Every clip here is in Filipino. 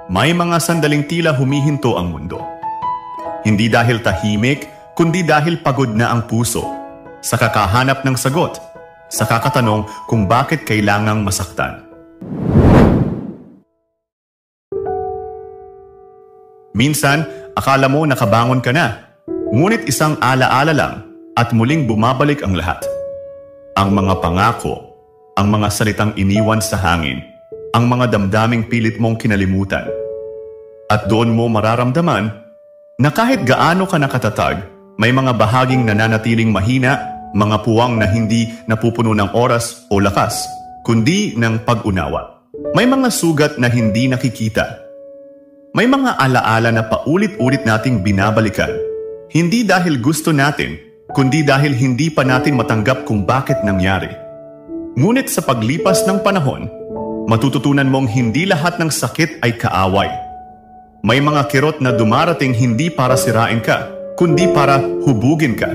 May mga sandaling tila humihinto ang mundo. Hindi dahil tahimik, kundi dahil pagod na ang puso sa kakahanap ng sagot, sa kakatanong kung bakit kailangang masaktan. Minsan, akala mo nakabangon ka na, ngunit isang alaala lang at muling bumabalik ang lahat. Ang mga pangako, ang mga salitang iniwan sa hangin, ang mga damdaming pilit mong kinalimutan. At doon mo mararamdaman na kahit gaano ka nakatatag, may mga bahaging nananatiling mahina, mga puwang na hindi napupuno ng oras o lakas, kundi ng pag-unawa. May mga sugat na hindi nakikita. May mga alaala na paulit-ulit nating binabalikan. Hindi dahil gusto natin, kundi dahil hindi pa natin matanggap kung bakit nangyari. Ngunit sa paglipas ng panahon, matututunan mong hindi lahat ng sakit ay kaaway. May mga kirot na dumarating hindi para sirain ka, kundi para hubugin ka.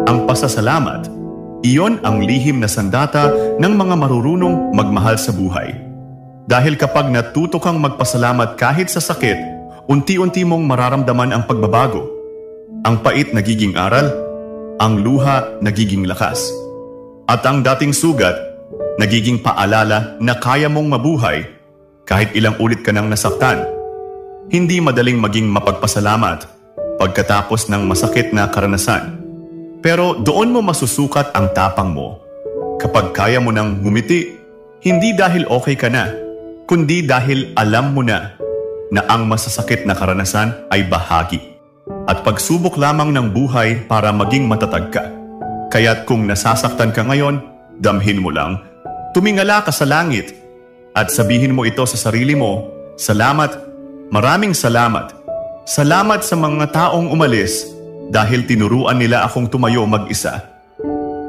Ang pasasalamat, iyon ang lihim na sandata ng mga marurunong magmahal sa buhay. Dahil kapag natuto kang magpasalamat kahit sa sakit, unti-unti mong mararamdaman ang pagbabago. Ang pait nagiging aral, ang luha nagiging lakas. At ang dating sugat, nagiging paalala na kaya mong mabuhay kahit ilang ulit ka nang nasaktan. Hindi madaling maging mapagpasalamat pagkatapos ng masakit na karanasan. Pero doon mo masusukat ang tapang mo. Kapag kaya mo nang ngumiti, hindi dahil okay ka na, kundi dahil alam mo na ang masasakit na karanasan ay bahagi. At pagsubok lamang ng buhay para maging matatag ka. Kaya't kung nasasaktan ka ngayon, damhin mo lang. Tumingala ka sa langit at sabihin mo ito sa sarili mo, salamat. Maraming salamat. Salamat sa mga taong umalis dahil tinuruan nila akong tumayo mag-isa.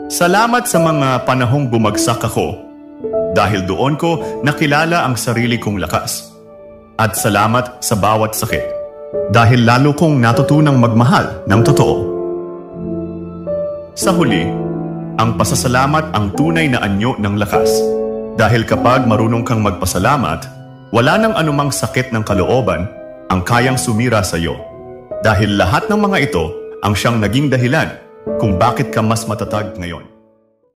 Salamat sa mga panahong bumagsak ako dahil doon ko nakilala ang sarili kong lakas. At salamat sa bawat sakit dahil lalo kong natutunang magmahal ng totoo. Sa huli, ang pasasalamat ang tunay na anyo ng lakas. Dahil kapag marunong kang magpasalamat, wala nang anumang sakit ng kalooban ang kayang sumira sa iyo. Dahil lahat ng mga ito ang siyang naging dahilan kung bakit ka mas matatag ngayon.